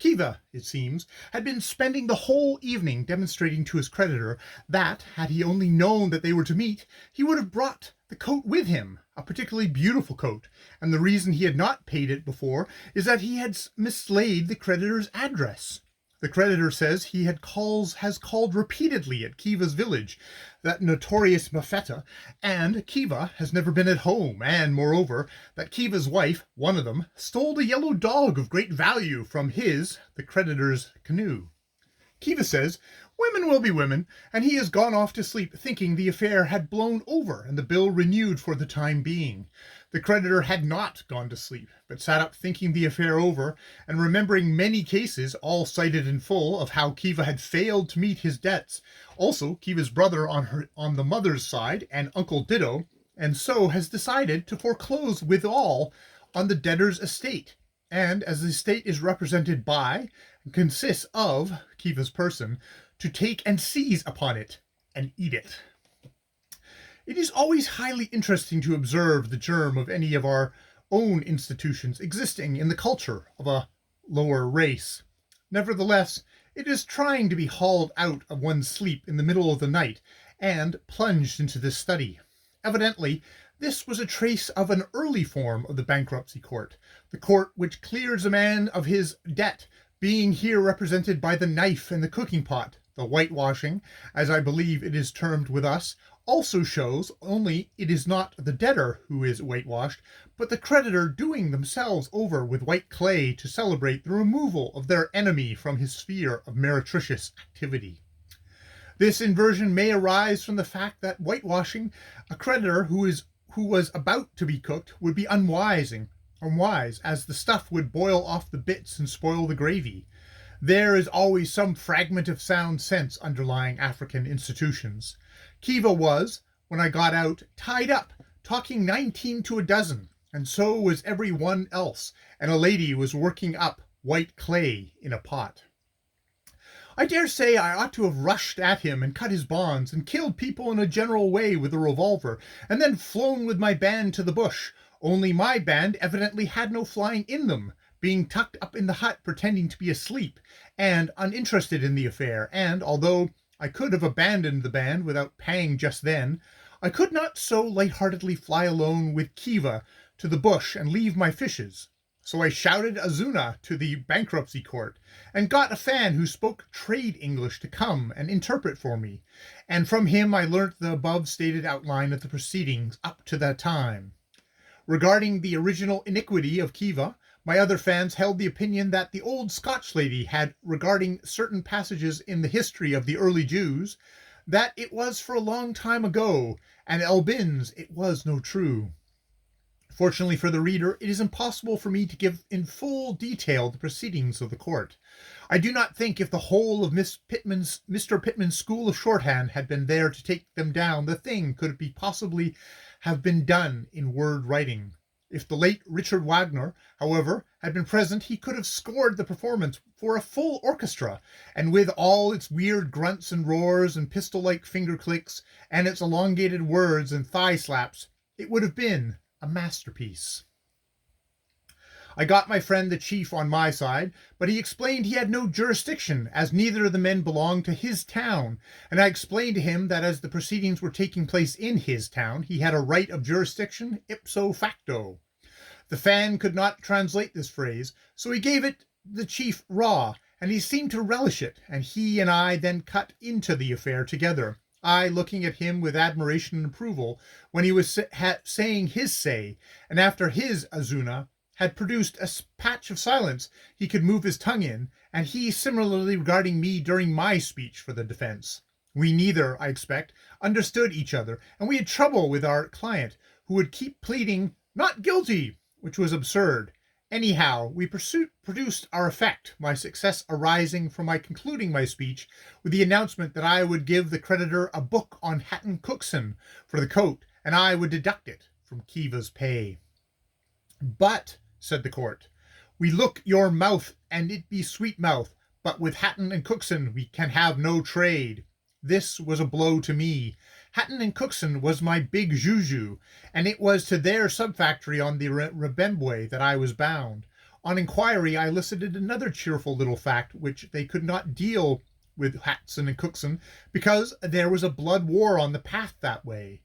Kiva, it seems, had been spending the whole evening demonstrating to his creditor that, had he only known that they were to meet, he would have brought the coat with him, a particularly beautiful coat, and the reason he had not paid it before is that he had mislaid the creditor's address. The creditor says he has called repeatedly at Kiva's village, that notorious Mafetta, and Kiva has never been at home, and, moreover, that Kiva's wife, one of them, stole a yellow dog of great value from the creditor's canoe. Kiva says women will be women, and he has gone off to sleep thinking the affair had blown over and the bill renewed for the time being. The creditor had not gone to sleep, but sat up thinking the affair over and remembering many cases, all cited in full, of how Kiva had failed to meet his debts. Also, Kiva's brother on the mother's side, and uncle ditto, and so has decided to foreclose with all on the debtor's estate. And as the estate is represented by and consists of Kiva's person, to take and seize upon it and eat it. It is always highly interesting to observe the germ of any of our own institutions existing in the culture of a lower race. Nevertheless, it is trying to be hauled out of one's sleep in the middle of the night and plunged into this study. Evidently, this was a trace of an early form of the bankruptcy court, the court which clears a man of his debt, being here represented by the knife and the cooking pot. The whitewashing, as I believe it is termed with us, also shows, only it is not the debtor who is whitewashed, but the creditor doing themselves over with white clay to celebrate the removal of their enemy from his sphere of meretricious activity. This inversion may arise from the fact that whitewashing a creditor who was about to be cooked would be unwise, as the stuff would boil off the bits and spoil the gravy. There is always some fragment of sound sense underlying African institutions. Kiva was, when I got out, tied up, talking 19 to a dozen, and so was every one else, and a lady was working up white clay in a pot. I dare say I ought to have rushed at him and cut his bonds and killed people in a general way with a revolver, and then flown with my band to the bush, only my band evidently had no flying in them, being tucked up in the hut pretending to be asleep and uninterested in the affair, and although I could have abandoned the band without paying just then, I could not so light-heartedly fly alone with Kiva to the bush and leave my fishes. So I shouted Azuna to the bankruptcy court, and got a fan who spoke trade English to come and interpret for me, and from him I learnt the above-stated outline of the proceedings up to that time. Regarding the original iniquity of Kiva, my other fans held the opinion that the old Scotch lady had regarding certain passages in the history of the early Jews, that it was for a long time ago, and Elbins it was no true. Fortunately for the reader, it is impossible for me to give in full detail the proceedings of the court. I do not think if the whole of Mr. Pittman's school of shorthand had been there to take them down, the thing could be possibly have been done in word writing. If the late Richard Wagner, however, had been present, he could have scored the performance for a full orchestra, and with all its weird grunts and roars and pistol-like finger clicks, and its elongated words and thigh slaps, it would have been a masterpiece. I got my friend the chief on my side, but he explained he had no jurisdiction, as neither of the men belonged to his town, and I explained to him that as the proceedings were taking place in his town, he had a right of jurisdiction ipso facto. The fan could not translate this phrase, so he gave it the chief raw, and he seemed to relish it, and he and I then cut into the affair together, I looking at him with admiration and approval when he was saying his say, and after his Azuna had produced a patch of silence he could move his tongue in, and he similarly regarding me during my speech for the defense. We neither, I expect, understood each other, and we had trouble with our client, who would keep pleading, "Not guilty," which was absurd. Anyhow, we produced our effect, my success arising from my concluding my speech with the announcement that I would give the creditor a book on Hatton Cookson for the coat, and I would deduct it from Kiva's pay. "But," said the court, "we look your mouth, and it be sweet mouth, but with Hatton and Cookson we can have no trade." This was a blow to me. Hatton and Cookson was my big juju, and it was to their sub-factory on the Rebembwe that I was bound. On inquiry, I elicited another cheerful little fact which they could not deal with Hatson and Cookson because there was a blood war on the path that way.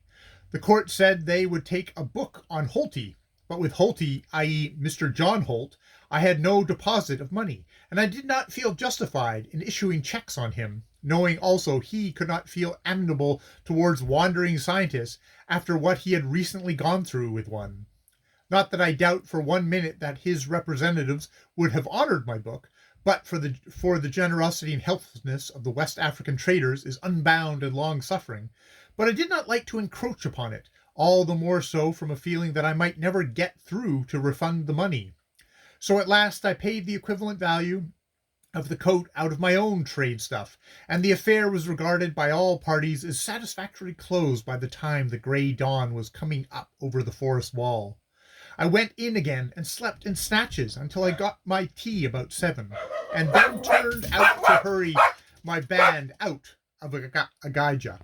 The court said they would take a book on Holty, but with Holty, i.e. Mr. John Holt, I had no deposit of money, and I did not feel justified in issuing checks on him, knowing also he could not feel amenable towards wandering scientists after what he had recently gone through with one. Not that I doubt for 1 minute that his representatives would have honored my book, but for the generosity and helpfulness of the West African traders is unbound and long-suffering. But I did not like to encroach upon it, all the more so from a feeling that I might never get through to refund the money. So at last I paid the equivalent value of the coat out of my own trade stuff, and the affair was regarded by all parties as satisfactorily closed by the time the grey dawn was coming up over the forest wall. I went in again and slept in snatches until I got my tea about 7, and then turned out to hurry my band out of Agaija.